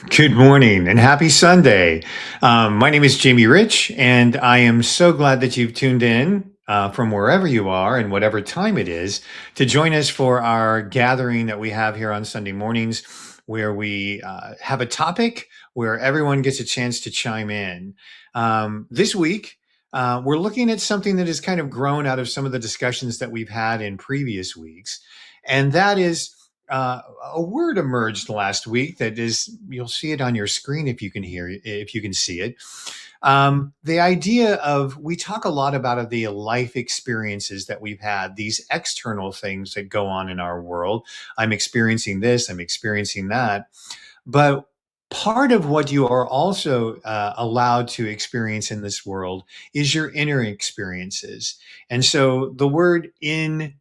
Good morning and happy Sunday. My name is Jamie Rich, and I am so glad that you've tuned in from wherever you are and whatever time it is to join us for our gathering that we have here on Sunday mornings, where we have a topic where everyone gets a chance to chime in. This week, we're looking at something that has kind of grown out of some of the discussions that we've had in previous weeks, and that is uh, a word emerged last week that is, you'll see it on your screen if you can see it. The idea of, we talk a lot about the life experiences that we've had, these external things that go on in our world. I'm experiencing this, I'm experiencing that. But part of what you are also allowed to experience in this world is your inner experiences. And so the word "inperience"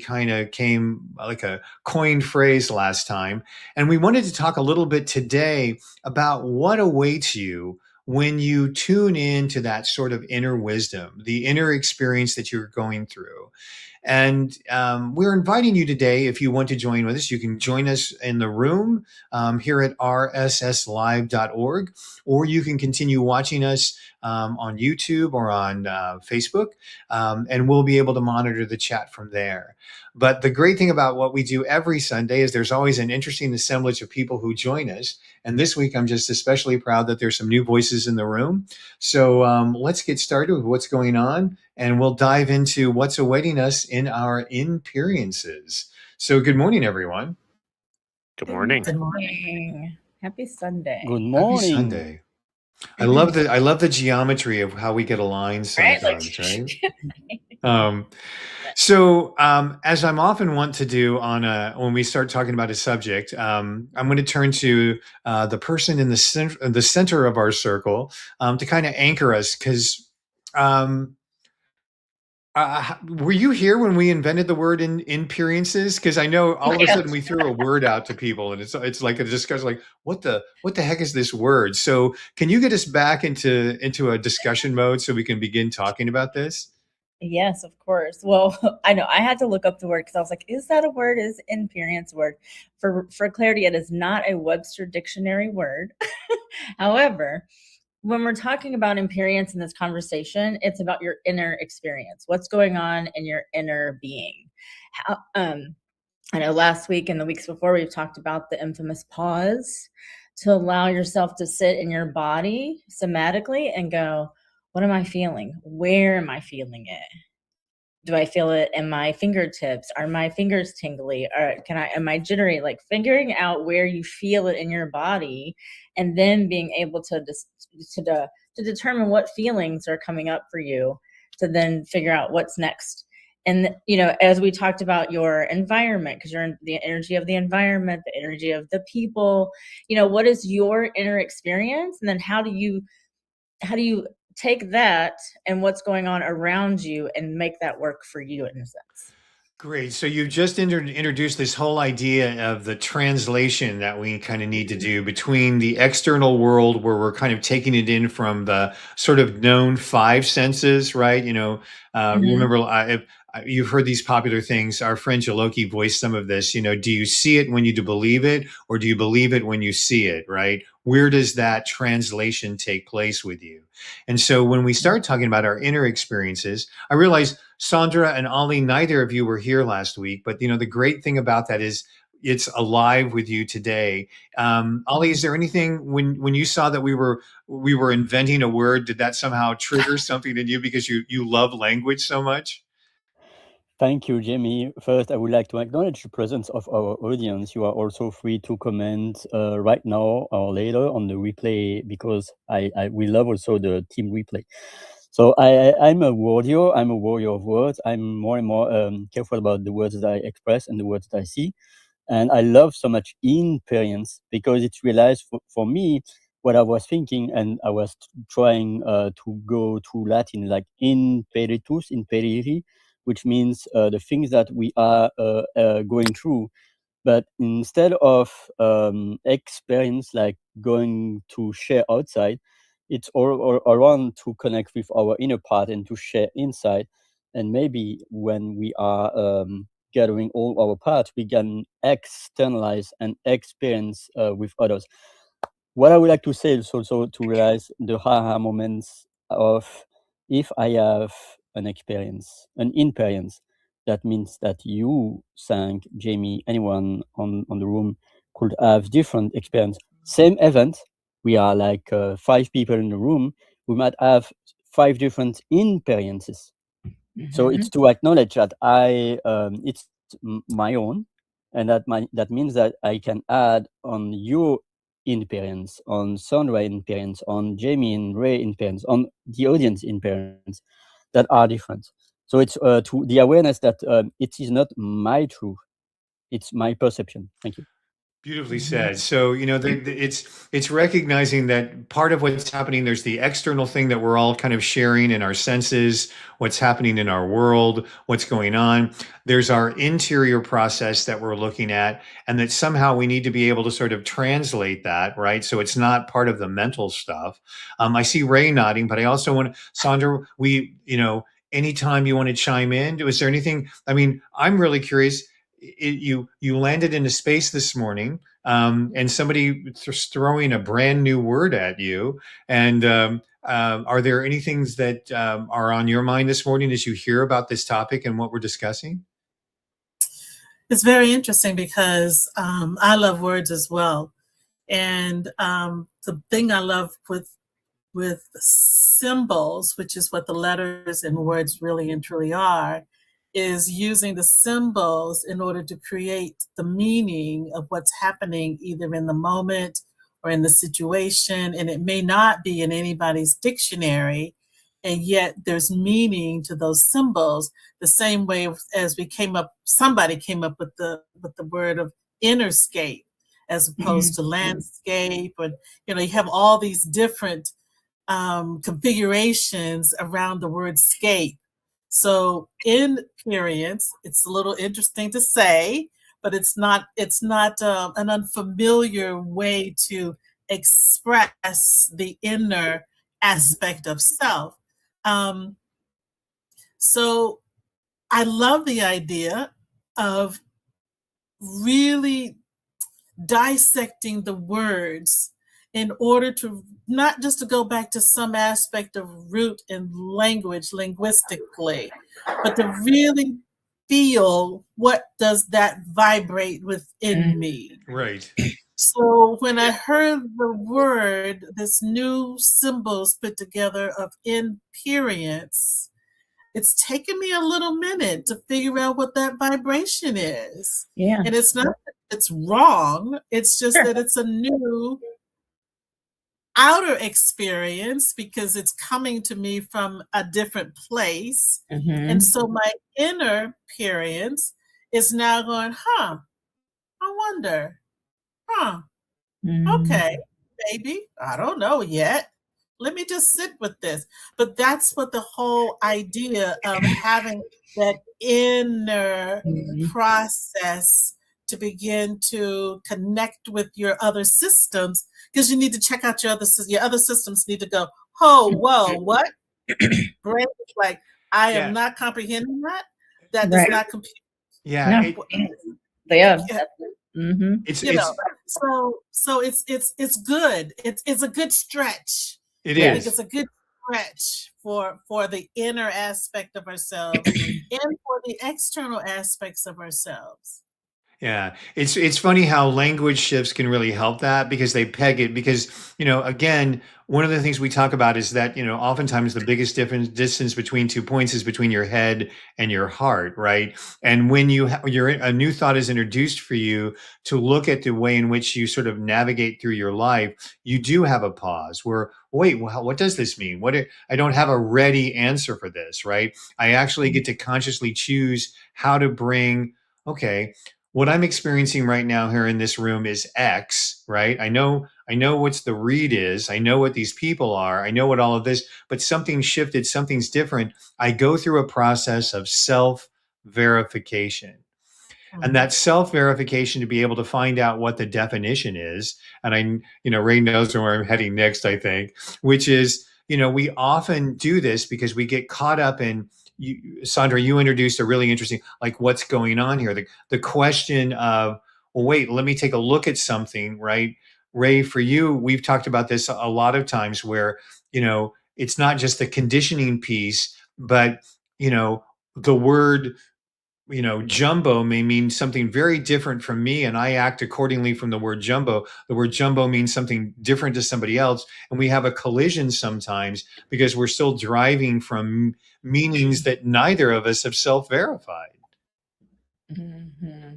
kind of came like a coined phrase last time. And we wanted to talk a little bit today about what awaits you when you tune in to that sort of inner wisdom, the inner experience that you're going through. And we're inviting you today, if you want to join with us, you can join us in the room here at rsslive.org, or you can continue watching us on YouTube or on Facebook, and we'll be able to monitor the chat from there. But the great thing about what we do every Sunday is there's always an interesting assemblage of people who join us. And this week, I'm just especially proud that there's some new voices in the room. So let's get started with what's going on, and we'll dive into what's awaiting us in our experiences. So, good morning, everyone. Good morning. Good morning. Happy Sunday. Good Happy morning. Sunday. I love the geometry of how we get aligned sometimes, right? As I'm often want to do when we start talking about a subject, I'm going to turn to the person in the center of our circle to kind of anchor us, because were you here when we invented the word "inperiences"? Because I know all of a sudden we threw a word out to people, and it's like a discussion, like what the heck is this word? So can you get us back into a discussion mode so we can begin talking about this? Yes, of course. Well, I know I had to look up the word because I was like, is that a word? Is "inperience" word? For clarity, it is not a Webster dictionary word. However, when we're talking about imperience in this conversation, it's about your inner experience. What's going on in your inner being? How, I know last week and the weeks before we've talked about the infamous pause, to allow yourself to sit in your body somatically and go, what am I feeling? Where am I feeling it? Do I feel it in my fingertips? Are my fingers tingly? Or am I jittery? Like figuring out where you feel it in your body, and then being able to determine what feelings are coming up for you, to then figure out what's next. And as we talked about your environment, because you're in the energy of the environment, the energy of the people, what is your inner experience, and then how do you take that and what's going on around you and make that work for you in a sense. Great. So you just introduced this whole idea of the translation that we kind of need to do between the external world, where we're kind of taking it in from the sort of known five senses, right? Remember, you've heard these popular things. Our friend Jaloki voiced some of this. Do you see it when you do believe it, or do you believe it when you see it, right? Where does that translation take place with you? And so when we start talking about our inner experiences, I realize Sandra and Ali, neither of you were here last week, but the great thing about that is it's alive with you today. Ali, is there anything when you saw that we were inventing a word, did that somehow trigger something in you because you love language so much? Thank you, Jamie. First, I would like to acknowledge the presence of our audience. You are also free to comment right now or later on the replay, because we love also the team replay. So I'm a warrior. I'm a warrior of words. I'm more and more careful about the words that I express and the words that I see. And I love so much inperience because it realized for me what I was thinking, and I was trying to go to Latin, like imperitus, imperiri, which means the things that we are going through. But instead of experience, like going to share outside, it's all around to connect with our inner part and to share inside. And maybe when we are gathering all our parts, we can externalize and experience with others. what I would like to say is also to realize the aha moments of if I have an inperience, that means that you, Sang, Jamie, anyone on the room could have different experience. Same event, we are like 5 people in the room, we might have 5 different inperiences. So it's to acknowledge that it's my own, and that means that I can add on your inperience, on Sandra inperience, on Jamie and Ray inperience, on the audience inperience that are different. So it's to the awareness that it is not my truth, it's my perception. Thank you. Beautifully said. So, it's recognizing that part of what's happening, there's the external thing that we're all kind of sharing in our senses, what's happening in our world, what's going on. There's our interior process that we're looking at, and that somehow we need to be able to sort of translate that, right? So it's not part of the mental stuff. I see Ray nodding, but I also want Sandra, anytime you want to chime in, is there anything? I mean, I'm really curious. You landed into space this morning, and somebody throwing a brand new word at you. And are there any things that are on your mind this morning as you hear about this topic and what we're discussing? It's very interesting because I love words as well. And the thing I love with symbols, which is what the letters and words really and truly are, is using the symbols in order to create the meaning of what's happening either in the moment or in the situation. And it may not be in anybody's dictionary, and yet there's meaning to those symbols. The same way as somebody came up with the word of innerscape as opposed to landscape, or you have all these different configurations around the word scape. So inperience, it's a little interesting to say, but it's not an unfamiliar way to express the inner aspect of self. So I love the idea of really dissecting the words in order to not just to go back to some aspect of root in language linguistically, but to really feel what does that vibrate within me. Right. So when I heard the word, this new symbols put together of imperience, it's taken me a little minute to figure out what that vibration is. Yeah. And it's not that it's wrong, it's just that it's a new outer experience because it's coming to me from a different place. And so my inner experience is now going, I wonder, okay, maybe, I don't know yet. Let me just sit with this. But that's what the whole idea of having that inner process to begin to connect with your other systems, because you need to check out your other systems need to go, oh, whoa, what? Brain is like, I am not comprehending that. That does not compute. Yeah. They have. It's So it's good. It's a good stretch. It I is. think it's a good stretch for the inner aspect of ourselves and for the external aspects of ourselves. Yeah, it's funny how language shifts can really help that because they peg it because, again, one of the things we talk about is that, oftentimes the biggest distance between 2 points is between your head and your heart, right? And when a new thought is introduced for you to look at the way in which you sort of navigate through your life, you do have a pause where, wait, what does this mean? I don't have a ready answer for this, right? I actually get to consciously choose how to bring, okay, what I'm experiencing right now here in this room is X, right? I know what the read is. I know what these people are. I know what all of this, but something shifted, something's different. I go through a process of self-verification. And that self-verification to be able to find out what the definition is. And Ray knows where I'm heading next, I think, which is, we often do this because we get caught up in, Sandra, you introduced a really interesting, like what's going on here. The question of, well, wait, let me take a look at something, right? Ray, for you, we've talked about this a lot of times where, it's not just the conditioning piece, but, the word, jumbo may mean something very different from me, and I act accordingly from the word jumbo. The word jumbo means something different to somebody else, and we have a collision sometimes because we're still driving from meanings that neither of us have self-verified. Mm-hmm.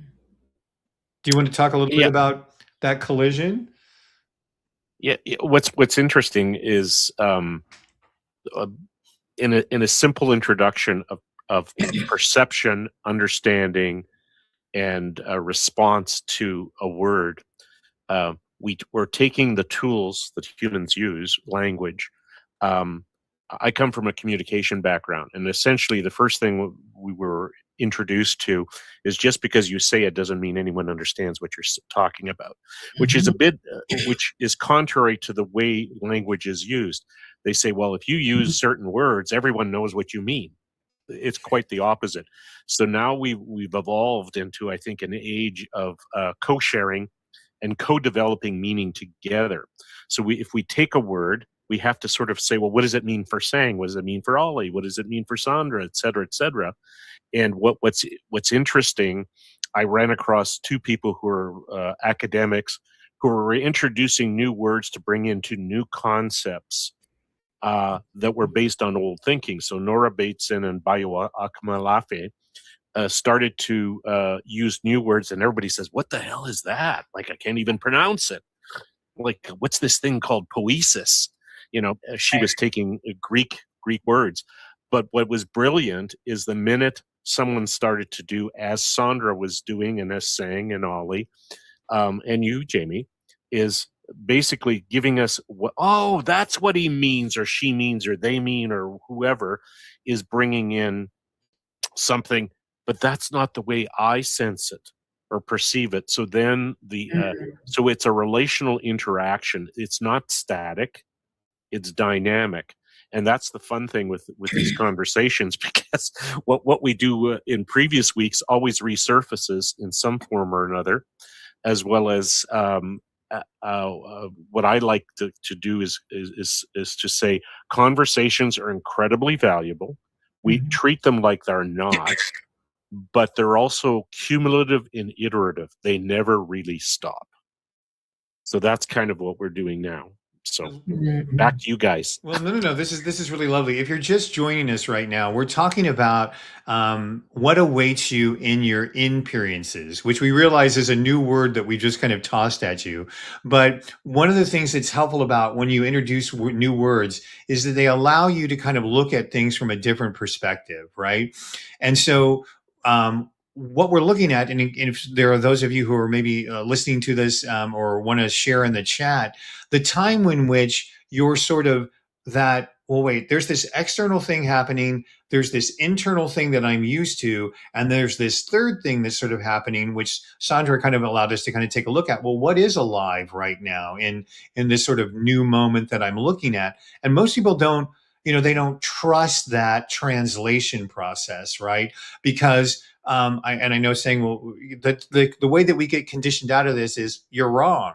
Do you want to talk a little bit Yeah. about that collision? Yeah. What's interesting is in a simple introduction of perception, understanding, and a response to a word, we're taking the tools that humans use, language. Um, I come from a communication background, and essentially the first thing we were introduced to is just because you say it doesn't mean anyone understands what you're talking about, which is a bit, which is contrary to the way language is used. They say, well, if you use certain words, everyone knows what you mean. It's quite the opposite. So now we've evolved into, I think, an age of co-sharing and co-developing meaning together. So if we take a word, we have to sort of say, well, what does it mean for Sang? What does it mean for Ollie? What does it mean for Sandra, et cetera, et cetera? And what's interesting, I ran across two people who are academics who were introducing new words to bring into new concepts that were based on old thinking. So Nora Bateson and Bayo Akamalafe started to use new words, and everybody says, what the hell is that? Like, I can't even pronounce it. Like, what's this thing called poesis? She was taking Greek words. But what was brilliant is the minute someone started to do as Sandra was doing and as Sang and Ollie, and you, Jamie, is basically giving us that's what he means or she means or they mean or whoever is bringing in something, but that's not the way I sense it or perceive it. So then so it's a relational interaction. It's not static, it's dynamic. And that's the fun thing with these conversations, because what we do in previous weeks always resurfaces in some form or another, as well as what I like to do is to say conversations are incredibly valuable. We treat them like they're not, but they're also cumulative and iterative. They never really stop. So that's kind of what we're doing now. So back to you guys. Well, no. This is really lovely. If you're just joining us right now, we're talking about what awaits you in your inperiences, which we realize is a new word that we just kind of tossed at you. But one of the things that's helpful about when you introduce new words is that they allow you to kind of look at things from a different perspective, right? And so what we're looking at, and if there are those of you who are maybe listening to this or want to share in the chat, the time in which you're sort of that, well, wait, there's this external thing happening, there's this internal thing that I'm used to, and there's this third thing that's sort of happening, which Sandra kind of allowed us to kind of take a look at. Well, what is alive right now in this sort of new moment that I'm looking at? And most people don't, they don't trust that translation process, right? Because I know saying, well, the way that we get conditioned out of this is you're wrong.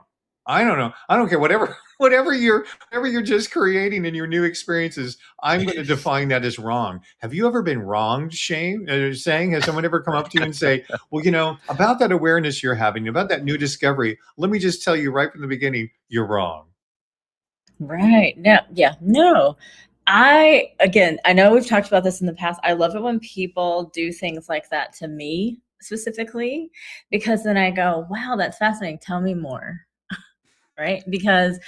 I don't know. I don't care. Whatever you're just creating in your new experiences, I'm going to define that as wrong. Have you ever been wronged, Shane? Saying, has someone ever come up to you and say, well, about that awareness you're having, about that new discovery, let me just tell you right from the beginning, you're wrong. Right. No. I know we've talked about this in the past. I love it when people do things like that to me specifically, because then I go, wow, that's fascinating. Tell me more. Right? Because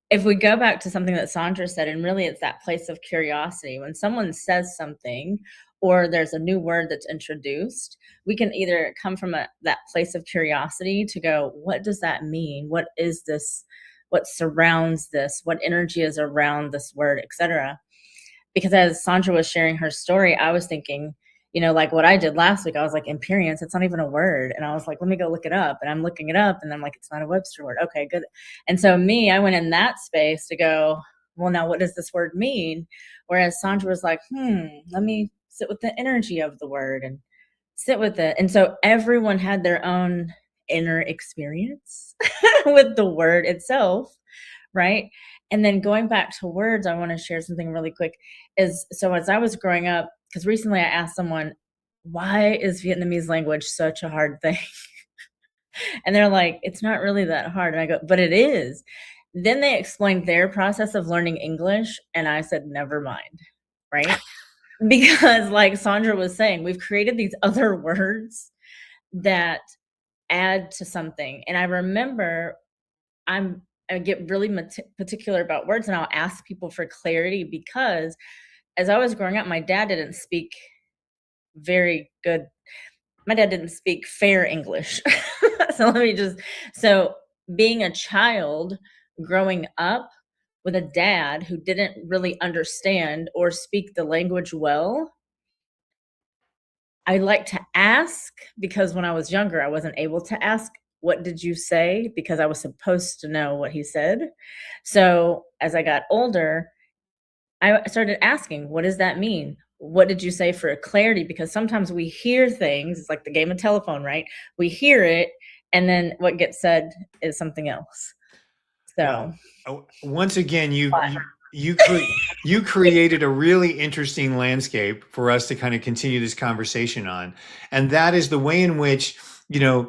if we go back to something that Sandra said, and really it's that place of curiosity, when someone says something or there's a new word that's introduced, we can either come from that place of curiosity to go, what does that mean? What is this? What surrounds this? What energy is around this word, etc.? Because as Sandra was sharing her story, I was thinking, like what I did last week, I was like, imperience, it's not even a word. And I was like, let me go look it up. And I'm looking it up and I'm like, it's not a Webster word. Okay, good. And so I went in that space to go, well, now what does this word mean? Whereas Sandra was like, let me sit with the energy of the word and sit with it. And so everyone had their own inner experience with the word itself, right? And then going back to words, I want to share something really quick. So as I was growing up, because recently I asked someone, why is Vietnamese language such a hard thing? And they're like, it's not really that hard. And I go, but it is. Then they explained their process of learning English, and I said, never mind, right? Because like Sandra was saying, we've created these other words that add to something. And I remember I get really particular about words, and I'll ask people for clarity, because as I was growing up, my dad didn't speak very good. My dad didn't speak fair English. So being a child growing up with a dad who didn't really understand or speak the language well, I like to ask, because when I was younger, I wasn't able to ask, what did you say? Because I was supposed to know what he said. So as I got older, I started asking, what does that mean? What did you say, for clarity? Because sometimes we hear things, it's like the game of telephone, right? We hear it, and then what gets said is something else. So Well, once again, you created a really interesting landscape for us to kind of continue this conversation on, and that is the way in which,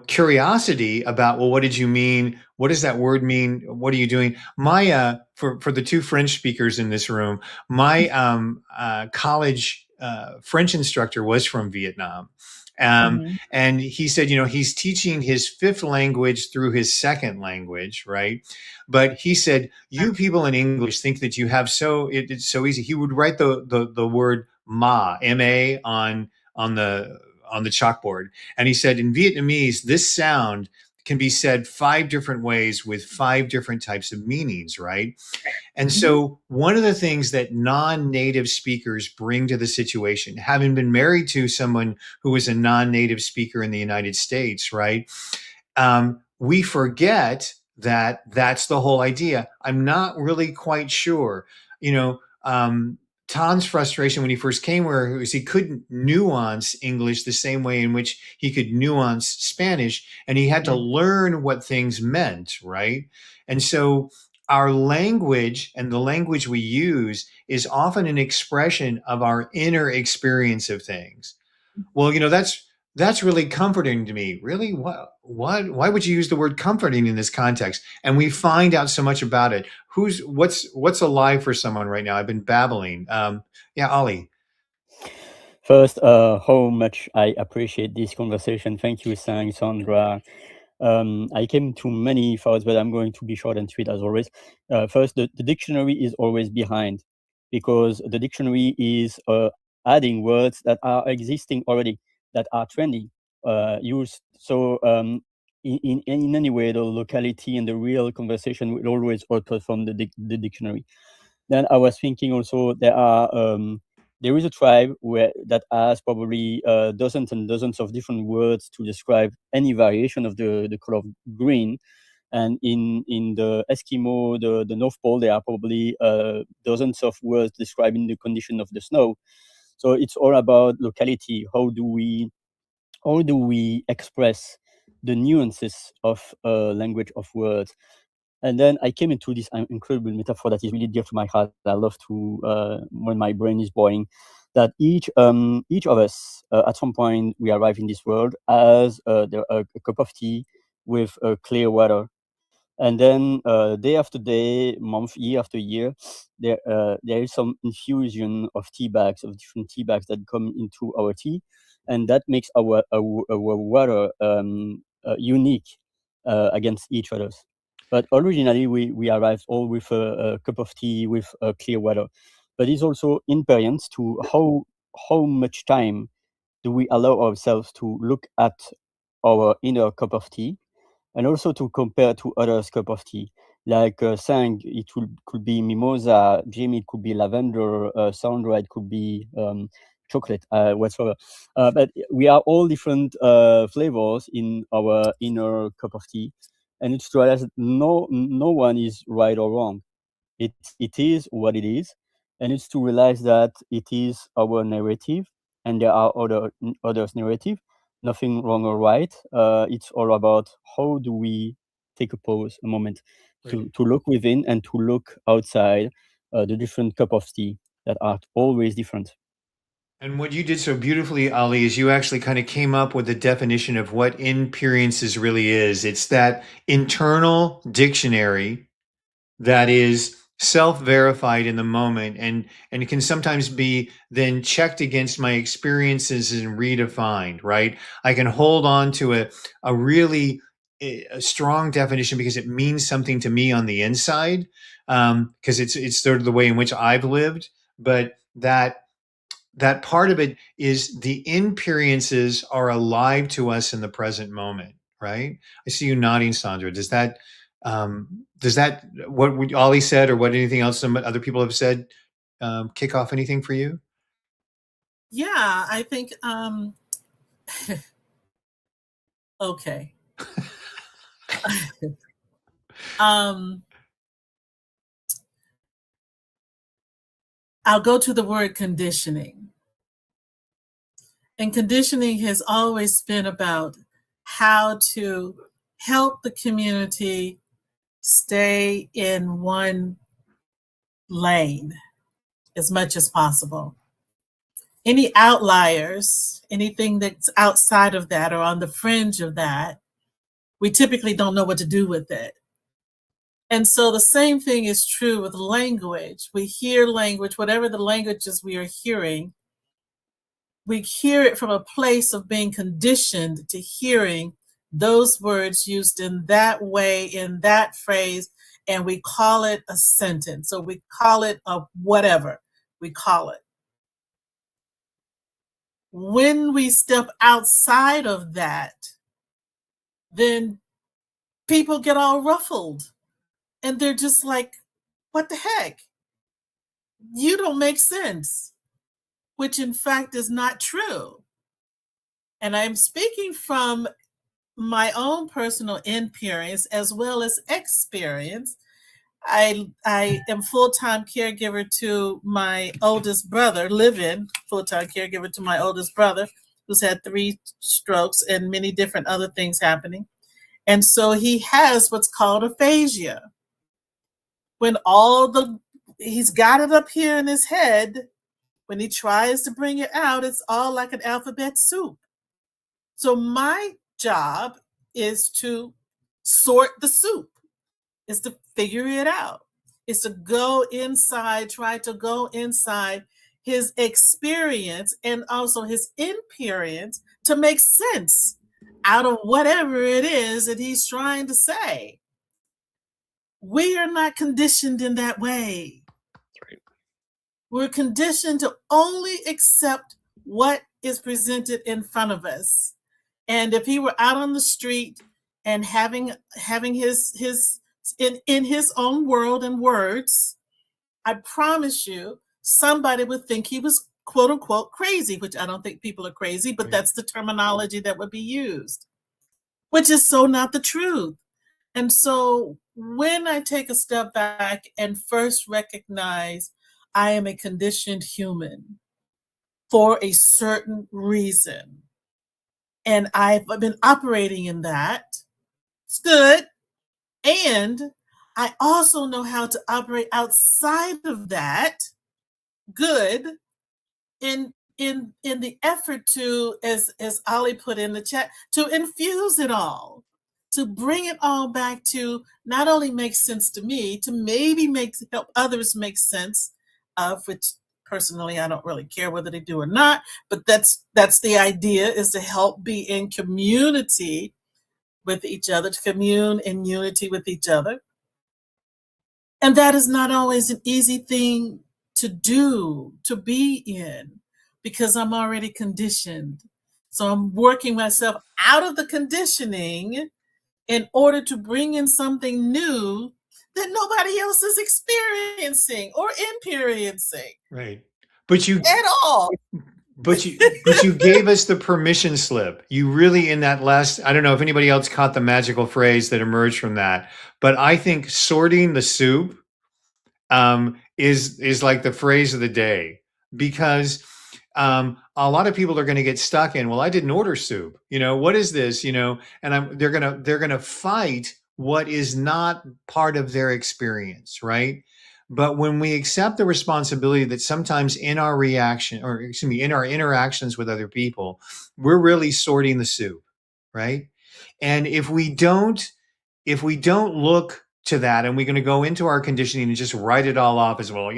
curiosity about, well, what did you mean? What does that word mean? What are you doing? My for the two French speakers in this room, my college French instructor was from Vietnam. And he said, he's teaching his fifth language through his second language, right? But he said, you people in English think that you have it's so easy. He would write the word ma, on the chalkboard. And he said, in Vietnamese, this sound can be said 5 different ways with 5 different types of meanings, right? And so one of the things that non-native speakers bring to the situation, having been married to someone who was a non-native speaker in the United States, right? We forget that that's the whole idea. I'm not really quite sure. Tan's frustration when he first came where he couldn't nuance English the same way in which he could nuance Spanish, and he had to learn what things meant, right? And so our language and the language we use is often an expression of our inner experience of things. Well, that's really comforting to me. Really? Why would you use the word comforting in this context? And we find out so much about it. What's alive for someone right now? I've been babbling. Yeah, Ollie. First, how much I appreciate this conversation. Thank you, Sang, Sandra. I came to many thoughts, but I'm going to be short and sweet as always. First, the dictionary is always behind, because the dictionary is adding words that are existing already, that are trendy, used. So in any way, the locality and the real conversation will always outperform the dictionary. Then I was thinking also there is a tribe that has probably dozens and dozens of different words to describe any variation of the color of green. And in the Eskimo, the North Pole, there are probably dozens of words describing the condition of the snow. So it's all about locality. How do we express the nuances of language, of words? And then I came into this incredible metaphor that is really dear to my heart. I love to, when my brain is boring, that each of us, at some point, we arrive in this world as a cup of tea with clear water. And then day after day, month, year after year, there is some infusion of tea bags, of different tea bags that come into our tea. And that makes our water unique against each other's. But originally, we arrived all with a cup of tea with clear water. But it's also invariant to how much time do we allow ourselves to look at our inner cup of tea, and also to compare to others' cup of tea. Like Sang, could be mimosa, Jamie, it could be lavender, Sandra, it could be chocolate, whatsoever. But we are all different flavors in our inner cup of tea. And it's to realize that no one is right or wrong. It is what it is. And it's to realize that it is our narrative, and there are others' narrative. nothing wrong or right. It's all about how do we take a pause, a moment to look within and to look outside the different cup of tea that are always different. And what you did so beautifully, Ali, is you actually kind of came up with a definition of what inperiences really is. It's that internal dictionary that is self-verified in the moment, and it can sometimes be then checked against my experiences and redefined, right? I can hold on to a really a strong definition because it means something to me on the inside, because it's sort of the way in which I've lived. But that part of it is the inperiences are alive to us in the present moment, right? I see you nodding, Sandra. Does that what Ollie said or what anything else some other people have said kick off anything for you? Yeah, I think okay. I'll go to the word conditioning. And conditioning has always been about how to help the community stay in one lane as much as possible. Any outliers, anything that's outside of that or on the fringe of that, we typically don't know what to do with it. And so the same thing is true with language. We hear language, whatever the languages we are hearing, we hear it from a place of being conditioned to hearing those words used in that way, in that phrase, and we call it a sentence. So we call it a whatever we call it. When we step outside of that, then people get all ruffled and they're just like, what the heck? You don't make sense, which in fact is not true. And I'm speaking from my own personal experience as well as experience. I am full-time caregiver to my oldest brother, live-in full-time caregiver to my oldest brother, who's had 3 strokes and many different other things happening. And so he has what's called aphasia. When he's got it up here in his head, when he tries to bring it out, it's all like an alphabet soup. So my job is to sort the soup, is to figure it out, is to go inside, try to go inside his experience and also his experience to make sense out of whatever it is that he's trying to say. We are not conditioned in that way. Right. We're conditioned to only accept what is presented in front of us. And if he were out on the street and having his in his own world and words, I promise you, somebody would think he was quote unquote crazy, which I don't think people are crazy, but that's the terminology that would be used, which is so not the truth. And so when I take a step back and first recognize I am a conditioned human for a certain reason, and I've been operating in that, it's good. And I also know how to operate outside of that, good, in the effort to, as Ali put in the chat, to infuse it all, to bring it all back to not only make sense to me, to maybe help others make sense of, which personally I don't really care whether they do or not, but that's the idea, is to help be in community with each other, to commune in unity with each other. And that is not always an easy thing to do, to be in, because I'm already conditioned. So I'm working myself out of the conditioning in order to bring in something new that nobody else is experiencing or experiencing. Right. But you at all. But you gave us the permission slip. You really, in that last, I don't know if anybody else caught the magical phrase that emerged from that, but I think sorting the soup is like the phrase of the day, because a lot of people are going to get stuck in, well, I didn't order soup. What is this? And they're going to fight what is not part of their experience, right? But when we accept the responsibility that sometimes in our reaction, or excuse me, in our interactions with other people, we're really sorting the soup, right? And if we don't look to that, and we're going to go into our conditioning and just write it all off as, well,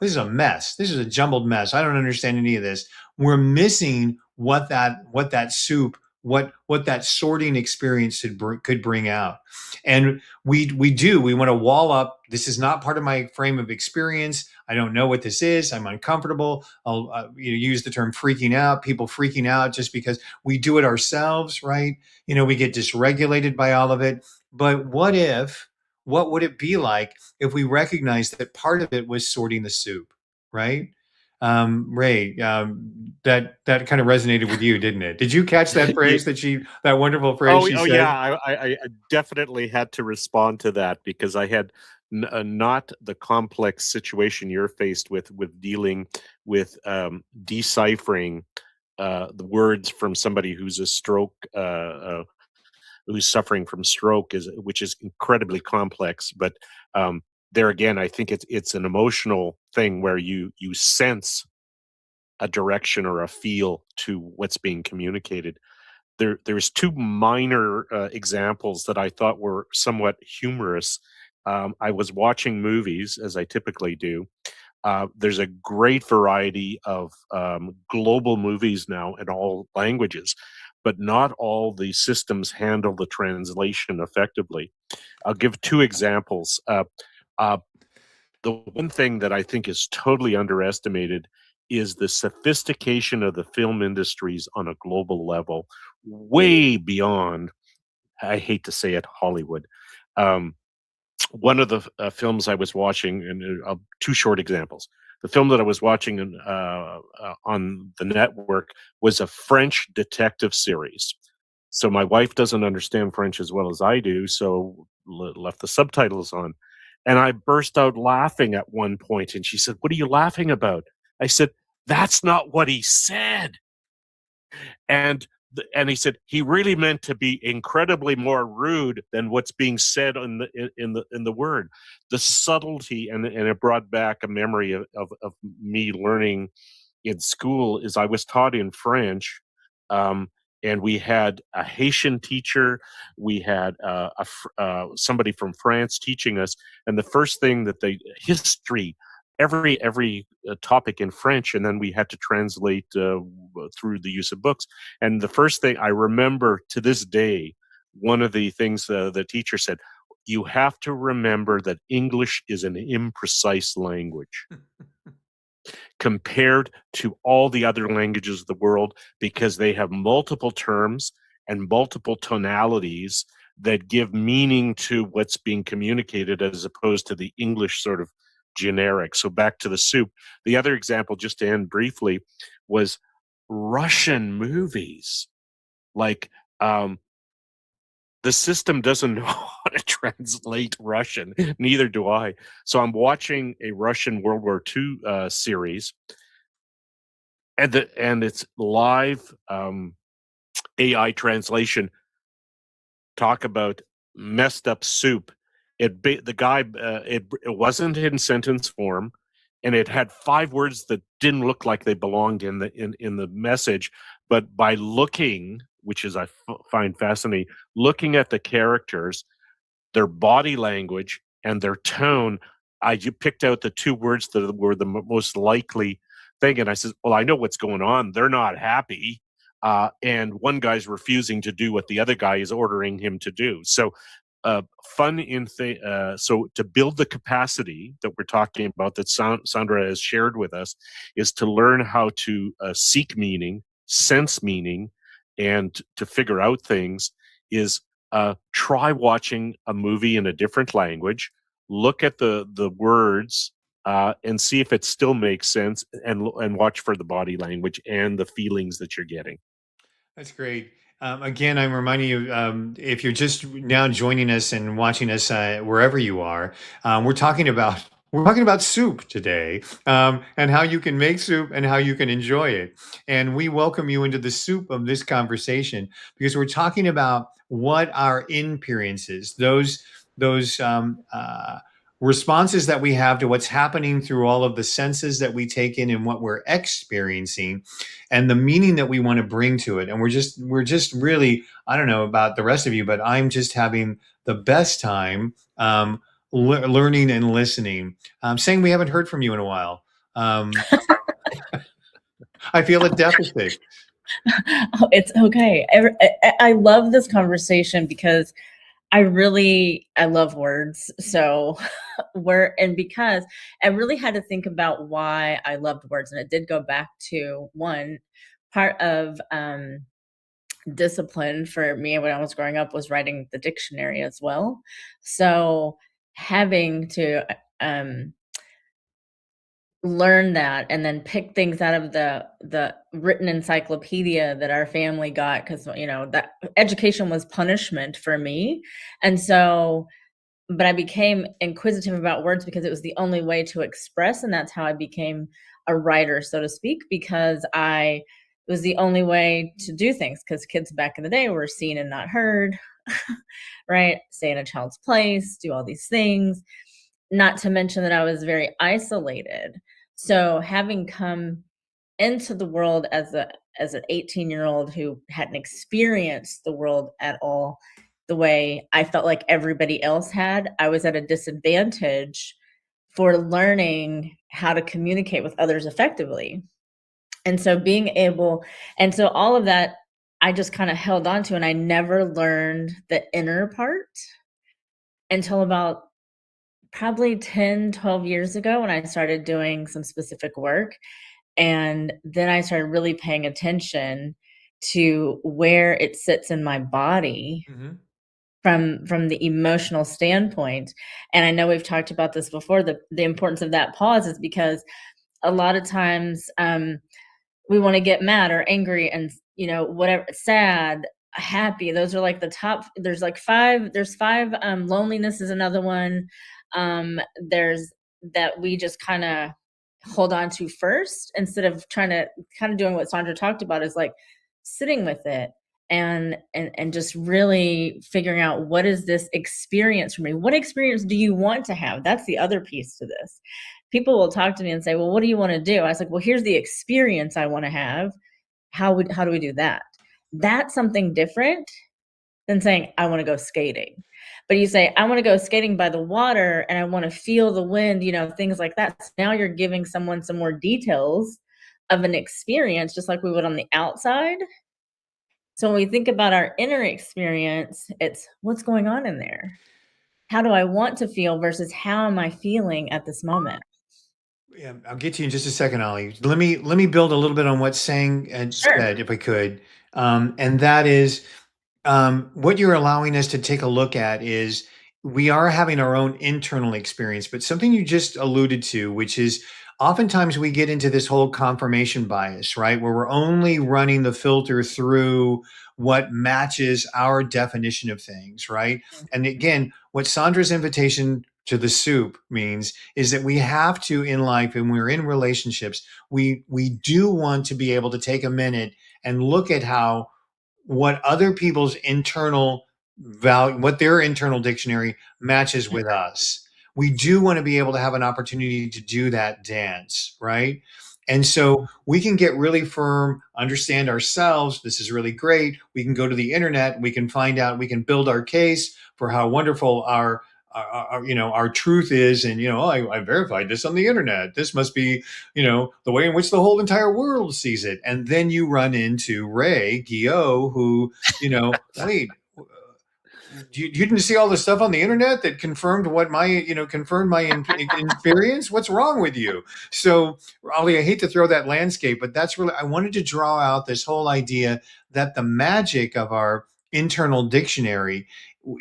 this is a mess. This is a jumbled mess. I don't understand any of this. We're missing what that soup, what that sorting experience could bring out. And we want to wall up. This is not part of my frame of experience. I don't know what this is. I'm uncomfortable. I'll use the term freaking out. People freaking out just because we do it ourselves, right? We get dysregulated by all of it. But what would it be like if we recognized that part of it was sorting the soup, right? Ray, that kind of resonated with you, didn't it? Did you catch that phrase that wonderful phrase she said? Yeah, I definitely had to respond to that because I had not the complex situation you're faced with dealing with deciphering the words from somebody who's who's suffering from stroke, which is incredibly complex. But there again, I think it's an emotional thing where you sense a direction or a feel to what's being communicated. There's two minor examples that I thought were somewhat humorous. I was watching movies, as I typically do. There's a great variety of global movies now in all languages, but not all the systems handle the translation effectively. I'll give two examples. The one thing that I think is totally underestimated is the sophistication of the film industries on a global level, way beyond, I hate to say it, Hollywood. One of the films I was watching, and two short examples. The film that I was watching on the network was a French detective series. So my wife doesn't understand French as well as I do, so left the subtitles on. And I burst out laughing at one point, and she said, "What are you laughing about?" I said, "That's not what he said." And and he said he really meant to be incredibly more rude than what's being said in the word. The subtlety, and it brought back a memory of me learning in school. Is I was taught in French, and we had a Haitian teacher, we had somebody from France teaching us, and the first thing that history, every topic in French, and then we had to translate through the use of books. And the first thing I remember to this day, one of the things the teacher said, "You have to remember that English is an imprecise language compared to all the other languages of the world, because they have multiple terms and multiple tonalities that give meaning to what's being communicated, as opposed to the English sort of generic." So back to the soup. The other example, just to end briefly, was Russian movies. Like, the system doesn't know how to translate Russian. Neither do I. So I'm watching a Russian World War II series, and it's live AI translation. Talk about messed up soup. It wasn't in sentence form, and it had 5 words that didn't look like they belonged in the message. But by looking, which is I find fascinating, looking at the characters, their body language, and their tone, you picked out the 2 words that were the most likely thing. And I said, "Well, I know what's going on. They're not happy." And one guy's refusing to do what the other guy is ordering him to do. So so to build the capacity that we're talking about, that Sandra has shared with us, is to learn how to seek meaning, sense meaning, and to figure out things. Is try watching a movie in a different language, look at the words, and see if it still makes sense, and watch for the body language and the feelings that you're getting. That's great. Again, I'm reminding you, if you're just now joining us and watching us wherever you are, we're talking about We're talking about soup today, and how you can make soup and how you can enjoy it. And we welcome you into the soup of this conversation because we're talking about what our experiences, those responses that we have to what's happening through all of the senses that we take in and what we're experiencing, and the meaning that we want to bring to it. And we're just really, I don't know about the rest of you, but I'm just having the best time. Learning and listening. Saying we haven't heard from you in a while. I feel a deficit. Oh, it's okay. I love this conversation because I love words. So because I really had to think about why I loved words. And it did go back to one part of discipline for me when I was growing up was writing the dictionary as well. So having to learn that and then pick things out of the written encyclopedia that our family got, because that education was punishment for me. And so but I became inquisitive about words because it was the only way to express, and that's how I became a writer, so to speak, because it was the only way to do things, because kids back in the day were seen and not heard, right? Stay in a child's place, do all these things, not to mention that I was very isolated. So having come into the world as an 18-year-old who hadn't experienced the world at all the way I felt like everybody else had, I was at a disadvantage for learning how to communicate with others effectively. And so all of that I just kind of held on to, and I never learned the inner part until about probably 10, 12 years ago when I started doing some specific work. And then I started really paying attention to where it sits in my body from the emotional standpoint. And I know we've talked about this before, the importance of that pause is because a lot of times we want to get mad or angry and whatever, sad, happy. Those are like the top. There's five. Loneliness is another one. There's that we just kind of hold on to first, instead of trying to kind of doing what Sandra talked about, is like sitting with it and just really figuring out, what is this experience for me? What experience do you want to have? That's the other piece to this. People will talk to me and say, well, what do you want to do? I was like, well, here's the experience I want to have. How do we do that? That's something different than saying, I want to go skating. But you say, I want to go skating by the water and I want to feel the wind, things like that. So now you're giving someone some more details of an experience, just like we would on the outside. So when we think about our inner experience, it's what's going on in there. How do I want to feel versus how am I feeling at this moment? Yeah, I'll get to you in just a second, Ollie. Let me build a little bit on what Sang had Sure. said, if I could, and that is, what you're allowing us to take a look at is we are having our own internal experience, but something you just alluded to, which is oftentimes we get into this whole confirmation bias, right? Where we're only running the filter through what matches our definition of things, right? And again, what Sandra's invitation to the soup means is that we have to, in life, and we're in relationships, we do want to be able to take a minute and look at how what other people's internal value, what their internal dictionary matches with us. We do want to be able to have an opportunity to do that dance, right? And so we can get really firm, understand ourselves. This is really great. We can go to the internet. We can find out. We can build our case for how wonderful our truth is. And I verified this on the internet. This must be the way in which the whole entire world sees it. And then you run into Ray Guillot, who wait. You didn't see all the stuff on the internet that confirmed what confirmed my experience. What's wrong with you? So, Ollie, I hate to throw that landscape, but that's really, I wanted to draw out this whole idea that the magic of our internal dictionary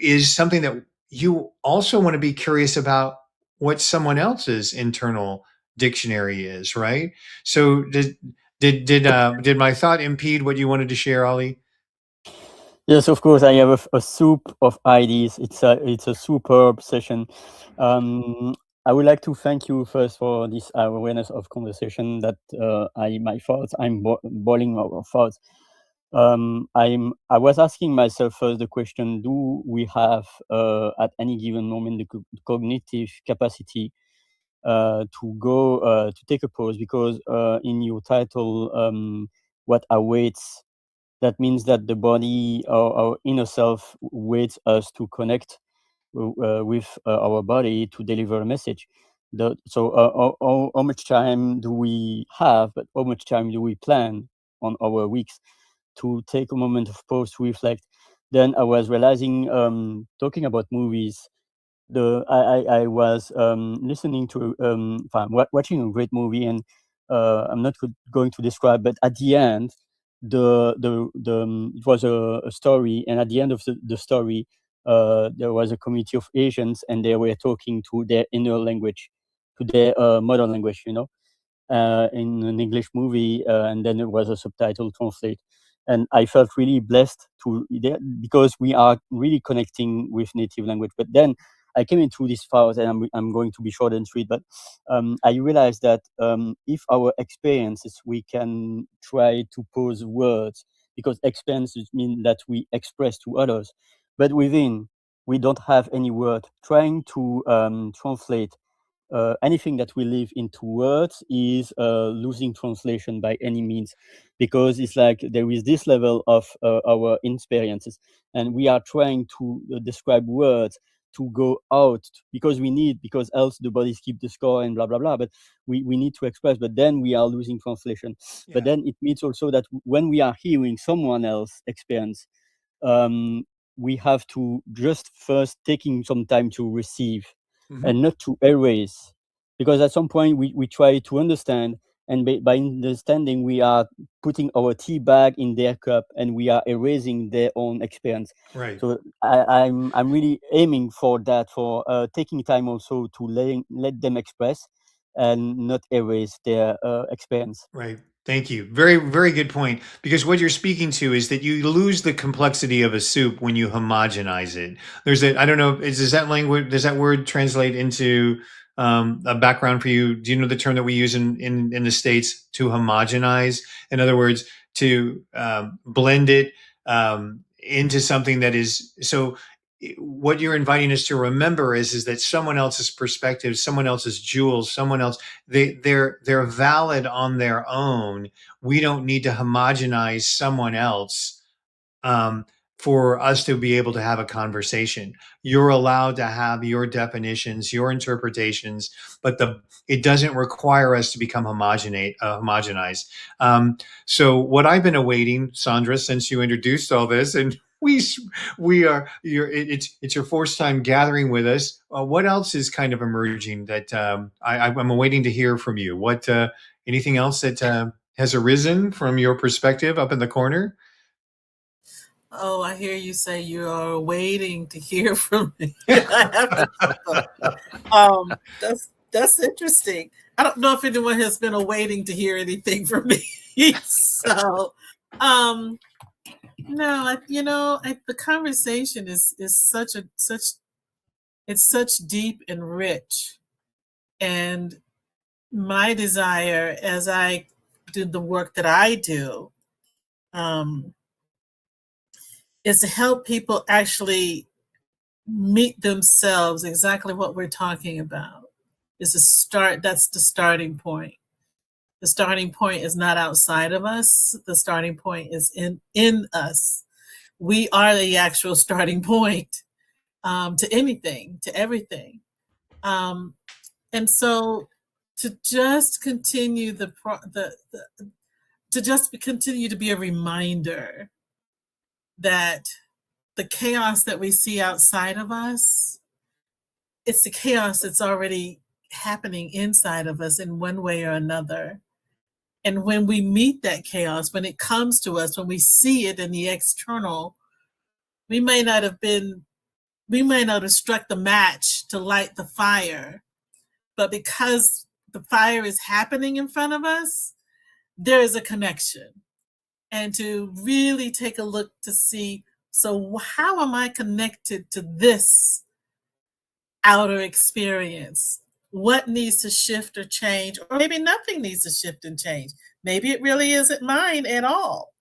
is something that you also want to be curious about what someone else's internal dictionary is, right? So, did my thought impede what you wanted to share, Ollie? Yes, of course. I have a soup of ideas. It's a superb session. I would like to thank you first for this awareness of conversation that I'm boiling our thoughts. I was asking myself first the question: do we have at any given moment the cognitive capacity to take a pause? Because in your title, what awaits, that means that the body, our inner self, waits us to connect with our body to deliver a message. How much time do we have, but how much time do we plan on our weeks to take a moment of pause to reflect? Then I was realizing, talking about movies, I was listening to watching a great movie, and I'm not going to describe, but at the end, it was a story, and at the end of the story, there was a community of Asians, and they were talking to their inner language, to their modern language, in an English movie, and then it was a subtitle translate. And I felt really blessed because we are really connecting with native language. But then I came into this phase, and I'm going to be short and sweet, but I realized that if our experiences, we can try to pose words, because experiences mean that we express to others, but within, we don't have any word. Trying to translate anything that we live into words is losing translation by any means, because it's like there is this level of our experiences, and we are trying to describe words to go out, because else the bodies keep the score and blah blah blah, but we need to express, but then we are losing translation. But then it means also that when we are hearing someone else experience, we have to just first taking some time to receive, and not to erase, because at some point we try to understand, and by understanding, we are putting our tea bag in their cup, and we are erasing their own experience. Right. So I'm really aiming for that, for taking time also to let them express and not erase their experience. Right. Thank you. Very, very good point. Because what you're speaking to is that you lose the complexity of a soup when you homogenize it. I don't know, does that word translate into a background for you? Do you know the term that we use in the States, to homogenize? In other words, to blend it into something that is so. What you're inviting us to remember is that someone else's perspective, someone else's jewels, someone else, they're valid on their own. We don't need to homogenize someone else um, for us to be able to have a conversation. You're allowed to have your definitions, your interpretations, but it doesn't require us to become homogenized. So what I've been awaiting, Sandra, since you introduced all this, and it's your first time gathering with us. What else is kind of emerging that I'm awaiting to hear from you? What anything else that has arisen from your perspective up in the corner? Oh, I hear you say you are waiting to hear from me. I haven't thought that. That's interesting. I don't know if anyone has been awaiting to hear anything from me. So, no, the conversation is such it's such deep and rich, and my desire as I do the work that I do, is to help people actually meet themselves, exactly what we're talking about. Is to start, that's the starting point. The starting point is not outside of us. The starting point is in us. We are the actual starting point to anything, to everything. And so to just continue to just continue to be a reminder that the chaos that we see outside of us, it's the chaos that's already happening inside of us in one way or another. And when we meet that chaos, when it comes to us, when we see it in the external, we may not have struck the match to light the fire, but because the fire is happening in front of us, there is a connection. And to really take a look to see, so how am I connected to this outer experience? what needs to shift or change, or maybe nothing needs to shift and change. Maybe it really isn't mine at all.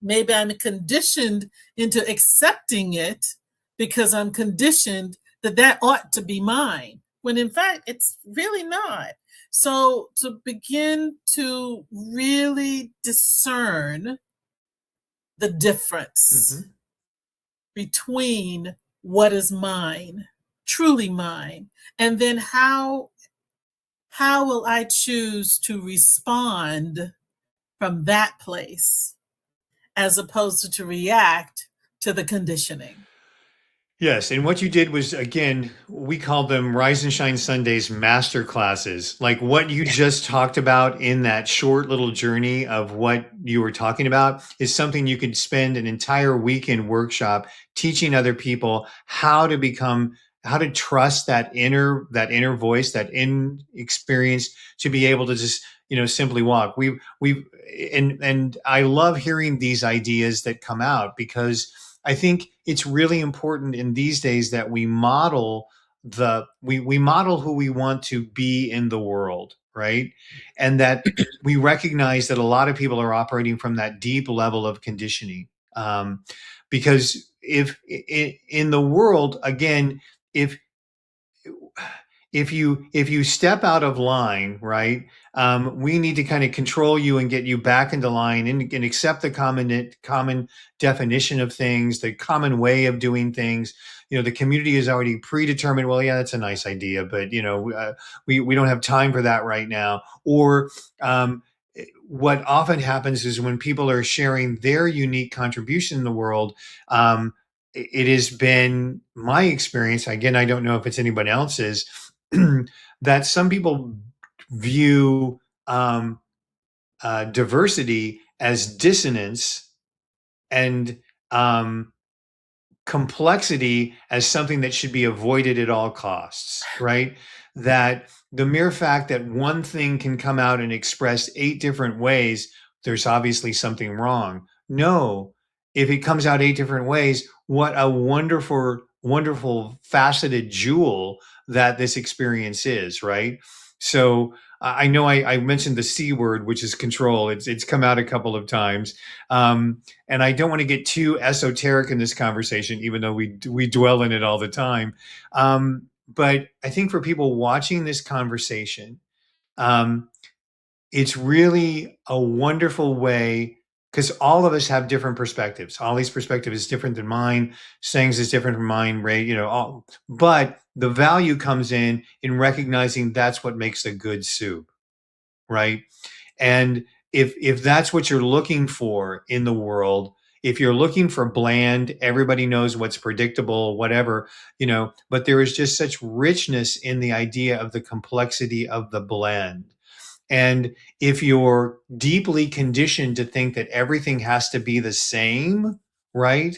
Maybe I'm conditioned into accepting it because I'm conditioned that ought to be mine, when in fact it's really not. So to begin to really discern the difference between what is mine, truly mine, and then how will I choose to respond from that place, as opposed to react to the conditioning. Yes, and what you did was, again, we call them Rise and Shine Sundays master classes. Like what you just talked about in that short little journey of what you were talking about is something you could spend an entire weekend workshop teaching other people how to trust that inner voice, that in experience, to be able to just, simply walk. And I love hearing these ideas that come out, because I think it's really important in these days that we model we model who we want to be in the world, right? And that we recognize that a lot of people are operating from that deep level of conditioning. Because if in the world, again, if you step out of line, right? We need to kind of control you and get you back into line, and accept the common definition of things, the common way of doing things. The community is already predetermined. Well, yeah, that's a nice idea, but we don't have time for that right now. Or what often happens is when people are sharing their unique contribution in the world, it has been my experience. Again, I don't know if it's anybody else's, that some people view diversity as dissonance, and complexity as something that should be avoided at all costs, right? That the mere fact that one thing can come out and express 8 different ways, there's obviously something wrong. No, if it comes out 8 different ways, what a wonderful faceted jewel that this experience is, right? So I know I mentioned the C word, which is control. It's come out a couple of times. And I don't want to get too esoteric in this conversation, even though we dwell in it all the time. But I think for people watching this conversation, it's really a wonderful way, because all of us have different perspectives. Ollie's perspective is different than mine. Seng's is different from mine, Ray, but the value comes in recognizing that's what makes a good soup, right? And if that's what you're looking for in the world, if you're looking for bland, everybody knows what's predictable, whatever, but there is just such richness in the idea of the complexity of the blend. And if you're deeply conditioned to think that everything has to be the same, right?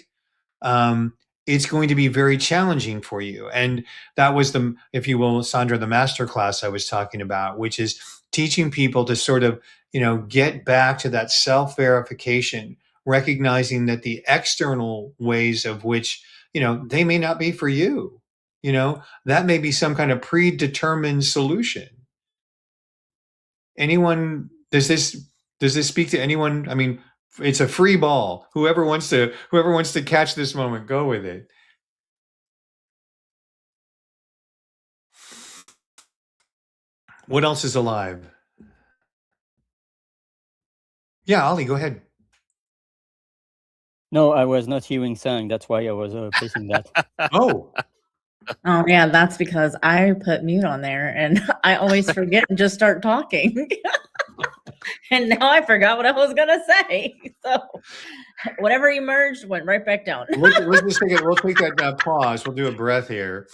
It's going to be very challenging for you. And that was if you will, Sandra, the masterclass I was talking about, which is teaching people to sort of, get back to that self-verification, recognizing that the external ways of which, they may not be for you, that may be some kind of predetermined solution. Anyone, does this speak to anyone? I mean, it's a free ball. Whoever wants to catch this moment, go with it. What else is alive? Yeah, Ollie, go ahead. No, I was not hearing Sang. That's why I was placing that. Oh, yeah, that's because I put mute on there and I always forget and just start talking. And now I forgot what I was gonna say. So whatever emerged went right back down. let's just take it. We'll take that pause. We'll do a breath here.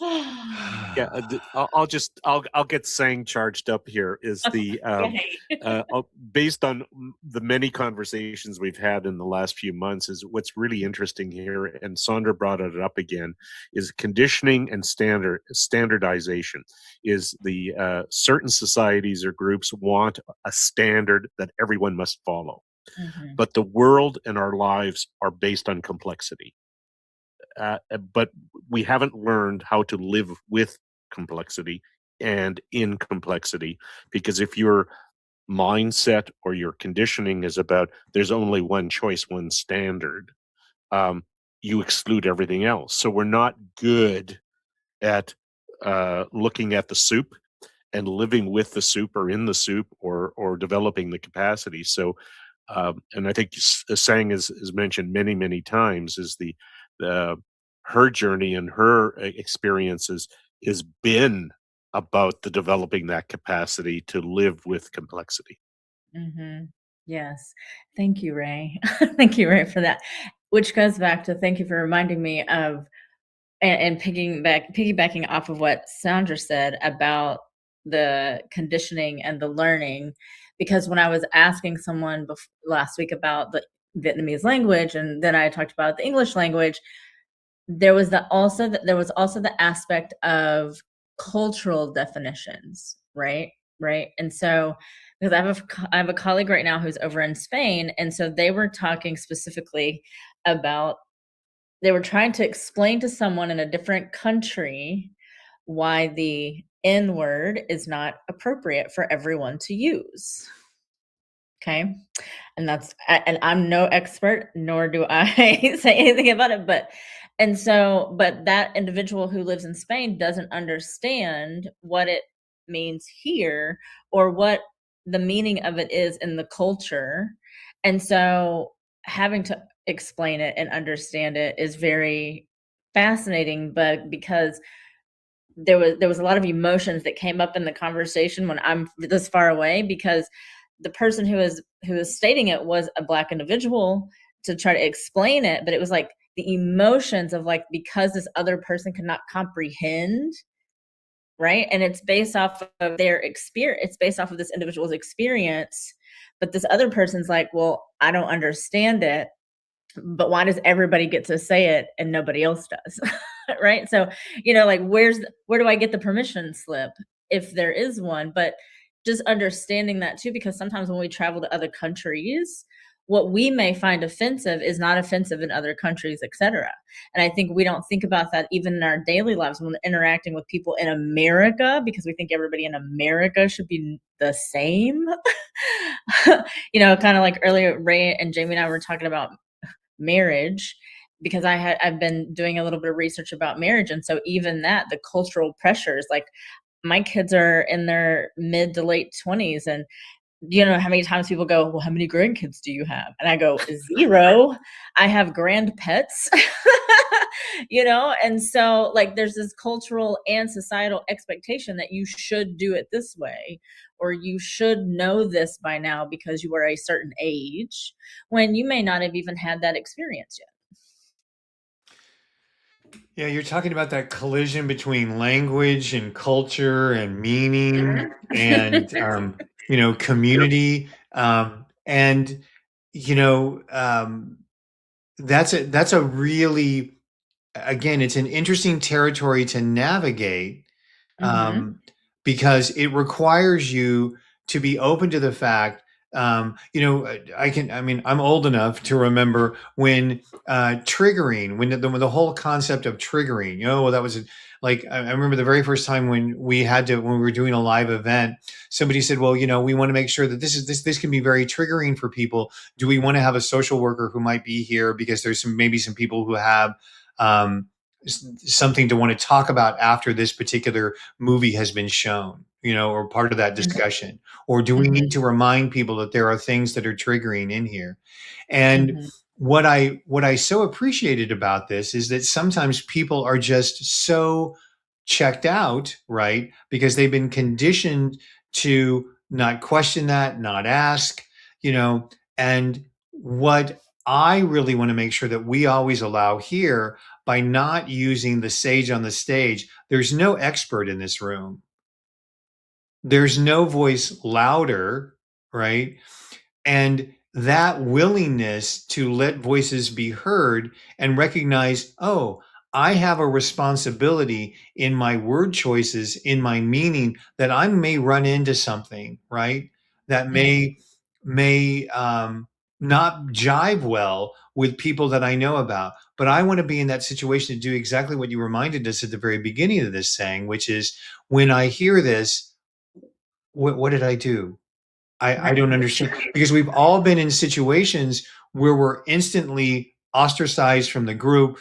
Yeah, I'll get Sang charged up here. Is the based on the many conversations we've had in the last few months, is what's really interesting here, and Sandra brought it up again, is conditioning and standardization. Is the certain societies or groups want a standard that everyone must follow, but the world and our lives are based on complexity. But we haven't learned how to live with complexity and in complexity. Because if your mindset or your conditioning is about there's only one choice, one standard, you exclude everything else. So we're not good at looking at the soup and living with the soup or in the soup or developing the capacity. So, and I think Sang is mentioned many times, is the her journey and her experiences has been about the developing that capacity to live with complexity. Mm-hmm. Yes. Thank you, Ray. Thank you, Ray, for that. Which goes back to thank you for reminding me of and piggybacking off of what Sandra said about the conditioning and the learning. Because when I was asking someone last week about the Vietnamese language, and then I talked about the English language, there was also the aspect of cultural definitions, right? Right. And so, because I have a colleague right now who's over in Spain, and so they were talking specifically about, they were trying to explain to someone in a different country why the N word is not appropriate for everyone to use. Okay. And I'm no expert, nor do I say anything about it, but that individual who lives in Spain doesn't understand what it means here, or what the meaning of it is in the culture. And so having to explain it and understand it is very fascinating, but because there was a lot of emotions that came up in the conversation when I'm this far away, because the person who is stating it was a Black individual, to try to explain it, but it was like the emotions of, like, because this other person could not comprehend, right? And it's based off of their experience, it's based off of this individual's experience, but this other person's like, well, I don't understand it, but why does everybody get to say it and nobody else does? Right? So, like, where do I get the permission slip, if there is one? But just understanding that too, because sometimes when we travel to other countries, what we may find offensive is not offensive in other countries, etc. And I think we don't think about that even in our daily lives when interacting with people in America, because we think everybody in America should be the same. Kind of like earlier, Ray and Jamie and I were talking about marriage, because I've been doing a little bit of research about marriage, and so even that, the cultural pressures, like, my kids are in their mid to late 20s, and how many times people go, well, how many grandkids do you have? And I go, 0. I have grand pets. And so, like, there's this cultural and societal expectation that you should do it this way, or you should know this by now because you are a certain age, when you may not have even had that experience yet. Yeah, you're talking about that collision between language and culture and meaning and community, and that's a really, again, it's an interesting territory to navigate, Mm-hmm. because it requires you to be open to the fact. I'm old enough to remember when triggering, when the whole concept of triggering, that was like, I remember the very first time when we were doing a live event, somebody said, well, we want to make sure that this can be very triggering for people. Do we want to have a social worker who might be here? Because there's maybe some people who have, something to want to talk about after this particular movie has been shown, or part of that discussion. Or do we need to remind people that there are things that are triggering in here? And what I so appreciated about this is that sometimes people are just so checked out, right? Because they've been conditioned to not question that, not ask, and what I really want to make sure that we always allow here, by not using the sage on the stage, there's no expert in this room. There's no voice louder, right? And that willingness to let voices be heard and recognize, oh, I have a responsibility in my word choices, in my meaning, that I may run into something, right? That may not jive well with people that I know about. But I want to be in that situation to do exactly what you reminded us at the very beginning of this saying, which is when I hear this, what did I do? I don't understand, because we've all been in situations where we're instantly ostracized from the group,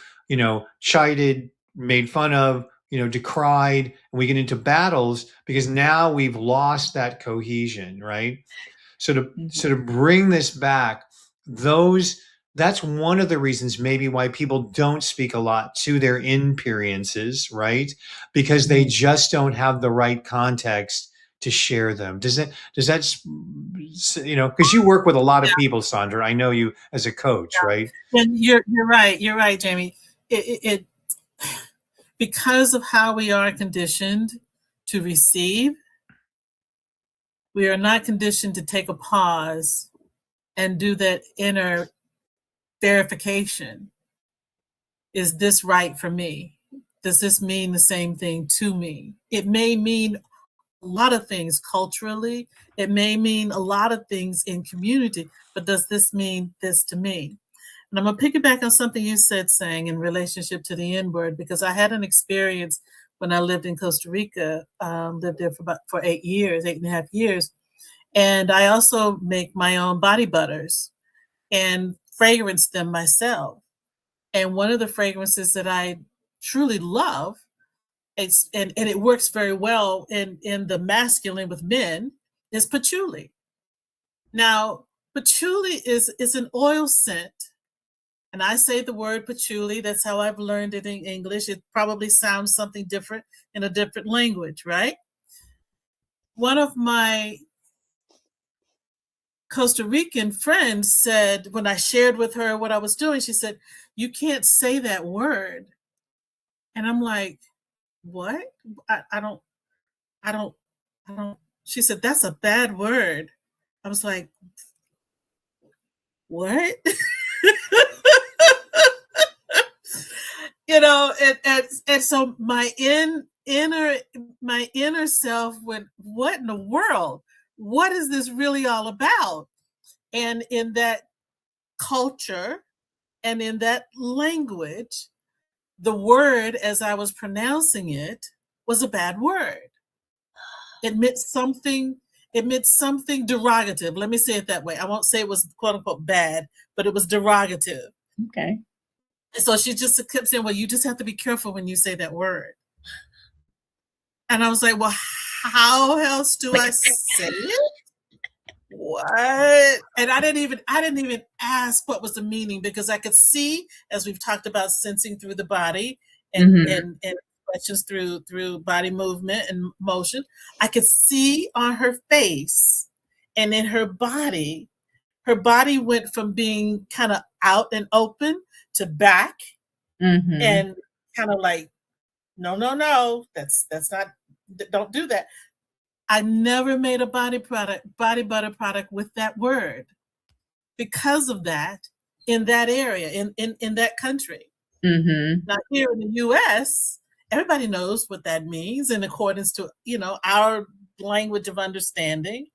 chided, made fun of, decried, and we get into battles because now we've lost that cohesion, right? So to bring this back, that's one of the reasons maybe why people don't speak a lot to their inperiences, right? Because they just don't have the right context to share them. Does that, because you work with a lot of people, Sandra. I know you as a coach, right? And you're right, Jamie. It because of how we are conditioned to receive, we are not conditioned to take a pause and do that inner verification. Is this right for me? Does this mean the same thing to me? It may mean a lot of things culturally. It may mean a lot of things in community, but does this mean this to me? And I'm going to piggyback on something you said, saying in relationship to the N-word, because I had an experience when I lived in Costa Rica, lived there for 8.5 years. And I also make my own body butters and fragrance them myself. And one of the fragrances that I truly love, and it works very well in the masculine with men, is patchouli. Now, patchouli is an oil scent. And I say the word patchouli, that's how I've learned it in English. It probably sounds something different in a different language, right? One of my Costa Rican friends said, when I shared with her what I was doing, she said, "You can't say that word." And I'm like, "What? I don't. She said, "That's a bad word." I was like, "What?" And so my inner self went, "What in the world? What is this really all about?" And in that culture and in that language, the word, as I was pronouncing it, was a bad word. It meant something derogative. Let me say it that way. I won't say it was quote unquote bad, but it was derogative. Okay. So she just kept saying, "Well, you just have to be careful when you say that word." And I was like, "Well, how else do I say it? What?" And I didn't even ask what was the meaning, because I could see, as we've talked about, sensing through the body and expressions through body movement and motion. I could see on her face and in her body went from being kind of out and open to back, and kind of like, no, that's not, don't do that. I never made a body butter product with that word because of that in that area, in that country. Now here in the US, everybody knows what that means in accordance to, our language of understanding.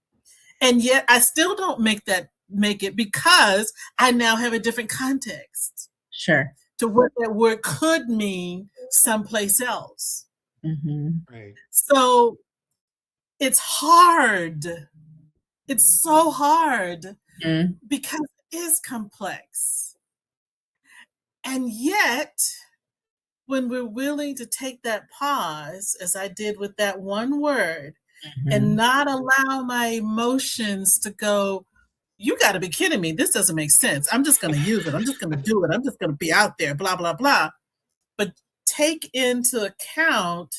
And yet I still don't make it, because I now have a different context. Sure. To what that word could mean someplace else. Right. So it's hard. It's so hard because it is complex. And yet, when we're willing to take that pause, as I did with that one word, and not allow my emotions to go, "You got to be kidding me. This doesn't make sense. I'm just going to use it. I'm just going to do it. I'm just going to be out there, blah, blah, blah." But take into account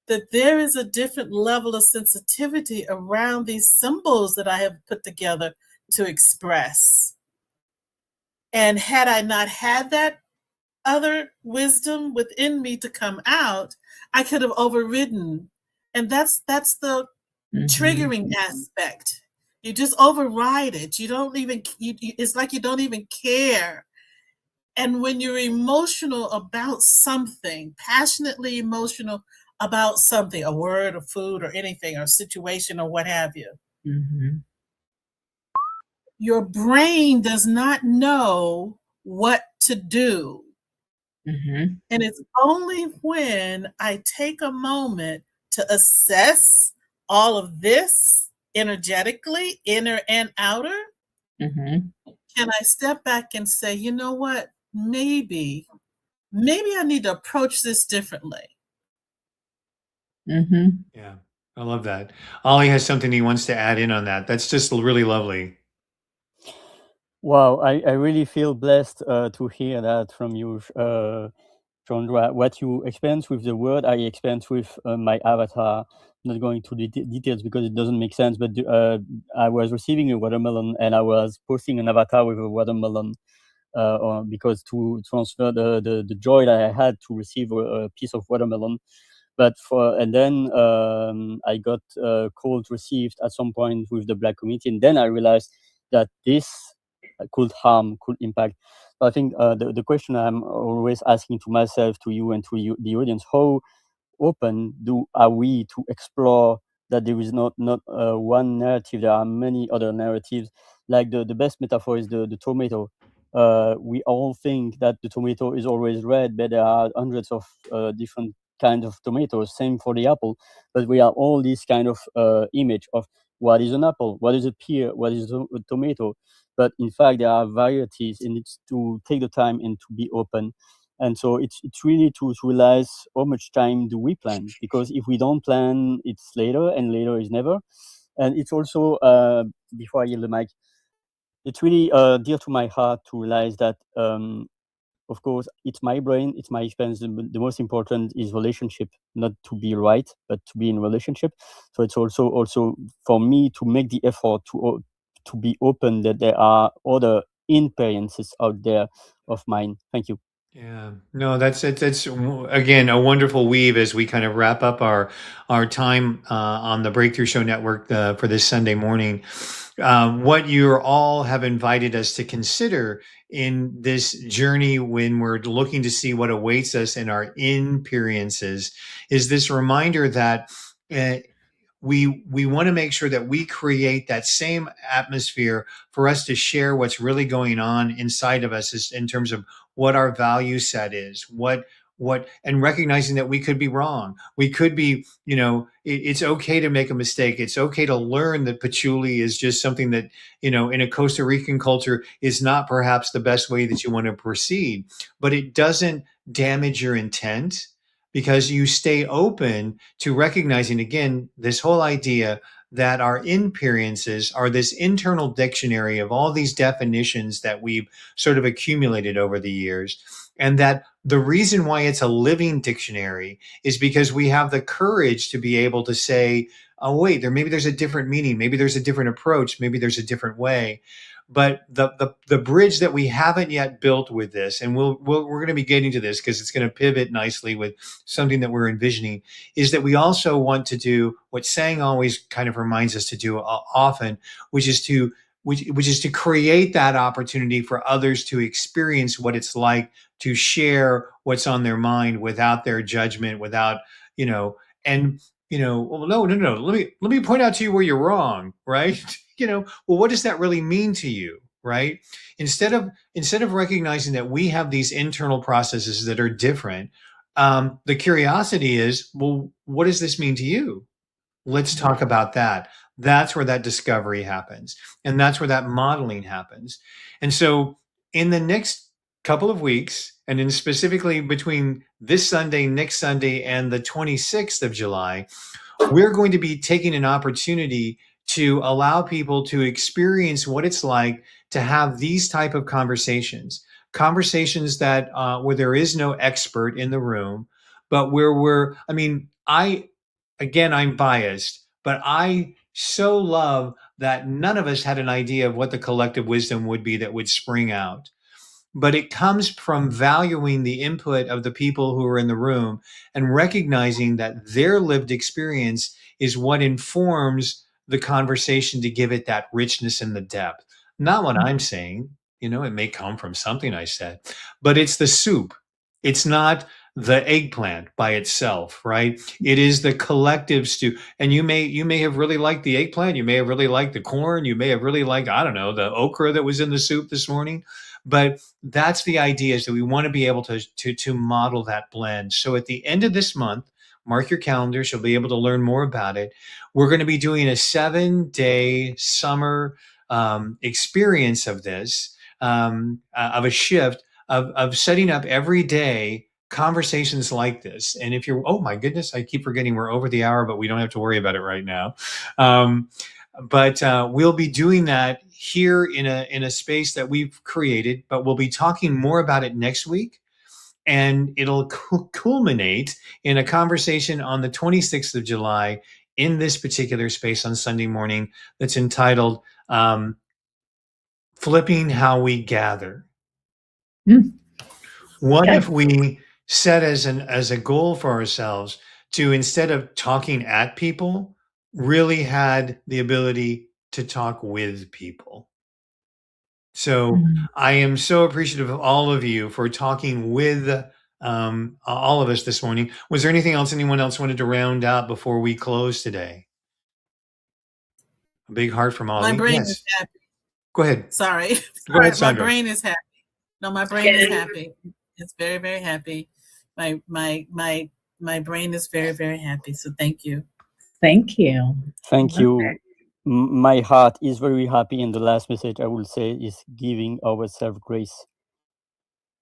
that there is a different level of sensitivity around these symbols that I have put together to express. And had I not had that other wisdom within me to come out, I could have overridden. And that's the triggering aspect. You just override it. You don't even, it's like you don't even care. And when you're emotional about something, passionately emotional about something, a word or food or anything or situation or what have you, your brain does not know what to do. Mm-hmm. And it's only when I take a moment to assess all of this energetically, inner and outer, Mm-hmm. can I step back and say, you know what, maybe I need to approach this differently. Mm-hmm. Yeah, I love that. Ollie has something he wants to add in on that. That's just really lovely. Wow, I really feel blessed to hear that from you, Chandra. What you experience with the word, I experience with my avatar. Not going to the details because it doesn't make sense, but I was receiving a watermelon and I was posting an avatar with a watermelon because to transfer the joy that I had to receive a piece of watermelon. And then I got calls received at some point with the Black community, and then I realized that this could harm, could impact. So I think the question I'm always asking to myself, to you, and to you, the audience: how open are we to explore that there is not one narrative? There are many other narratives. Like the best metaphor is the tomato. We all think that the tomato is always red, but there are hundreds of different kinds of tomatoes. Same for the apple. But we have all these kind of image of what is an apple, what is a pear, what is a tomato. But in fact, there are varieties, and it's to take the time and to be open. And so it's really to realize how much time do we plan, because if we don't plan, it's later, and later is never. And it's also before I yield the mic, it's really dear to my heart to realize that of course it's my brain, it's my experience. The most important is relationship, not to be right, but to be in relationship. So it's also for me to make the effort to be open that there are other experiences out there of mine. Thank you. Yeah, no, that's again a wonderful weave as we kind of wrap up our time on the Breakthrough Show Network for this Sunday morning. What you all have invited us to consider in this journey when we're looking to see what awaits us in our experiences is this reminder that uh, we want to make sure that we create that same atmosphere for us to share what's really going on inside of us in terms of what our value set is, what and recognizing that we could be wrong, we could be, it's okay to make a mistake, it's okay to learn that patchouli is just something that, in a Costa Rican culture is not perhaps the best way that you want to proceed, but it doesn't damage your intent because you stay open to recognizing, again, this whole idea that our experiences are this internal dictionary of all these definitions that we've sort of accumulated over the years. And that the reason why it's a living dictionary is because we have the courage to be able to say, oh, wait, there's a different meaning. Maybe there's a different approach. Maybe there's a different way. But the bridge that we haven't yet built with this, and we're going to be getting to this because it's going to pivot nicely with something that we're envisioning, is that we also want to do what Sang always kind of reminds us to do often, which is to create that opportunity for others to experience what it's like to share what's on their mind without their judgment, without, and well, no. Let me point out to you where you're wrong, right? Well, what does that really mean to you, right? Instead of recognizing that we have these internal processes that are different, the curiosity is, well, what does this mean to you? Let's talk about that. That's where that discovery happens. And that's where that modeling happens. And so in the next couple of weeks, and in specifically between this Sunday, next Sunday, and the 26th of July, we're going to be taking an opportunity to allow people to experience what it's like to have these type of conversations that where there is no expert in the room, but where I'm biased, but I so love that none of us had an idea of what the collective wisdom would be that would spring out. But it comes from valuing the input of the people who are in the room and recognizing that their lived experience is what informs the conversation to give it that richness and the depth. Not what I'm saying, it may come from something I said, but it's the soup. It's not the eggplant by itself, right? It is the collective stew. And you may have really liked the eggplant, you may have really liked the corn, you may have really liked, I don't know, the okra that was in the soup this morning. But that's the idea, is that we want to be able to model that blend. So at the end of this month, mark your calendars, you'll be able to learn more about it. We're going to be doing a 7-day summer experience of this, of a shift of setting up every day conversations like this. And if you're, oh my goodness, I keep forgetting we're over the hour, but we don't have to worry about it right now. But we'll be doing that here in a space that we've created, but we'll be talking more about it next week. And it'll culminate in a conversation on the 26th of July in this particular space on Sunday morning that's entitled Flipping How We Gather. What Okay. if we set as a goal for ourselves to, instead of talking at people, really had the ability to talk with people? So I am so appreciative of all of you for talking with all of us this morning. Was there anything else anyone else wanted to round out before we close today? A big heart from My Ollie. brain Yes. is happy. Go ahead. Sorry. Go ahead, My Sandra. brain is happy. No, my brain is happy. It's very, very happy. My brain is very, very happy. So thank you. Thank you. Thank you. My heart is very happy, and the last message I will say is giving ourselves grace.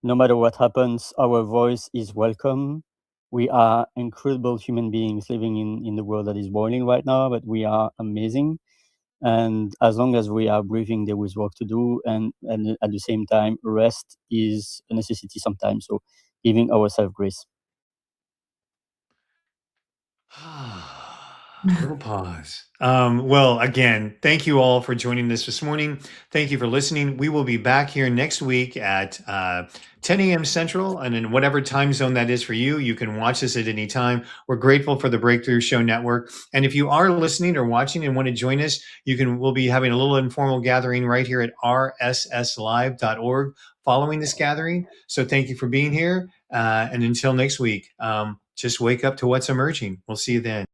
No matter what happens, our voice is welcome. We are incredible human beings living in the world that is boiling right now, but we are amazing. And as long as we are breathing, there is work to do. And at the same time, rest is a necessity sometimes. So giving ourselves grace. Little pause. Well, again, thank you all for joining us this morning. Thank you for listening. We will be back here next week at 10 a.m. Central, and in whatever time zone that is for you. You can watch us at any time. We're grateful for the Breakthrough Show Network. And if you are listening or watching and want to join us, we'll be having a little informal gathering right here at rsslive.org following this gathering. So thank you for being here. And until next week, just wake up to what's emerging. We'll see you then.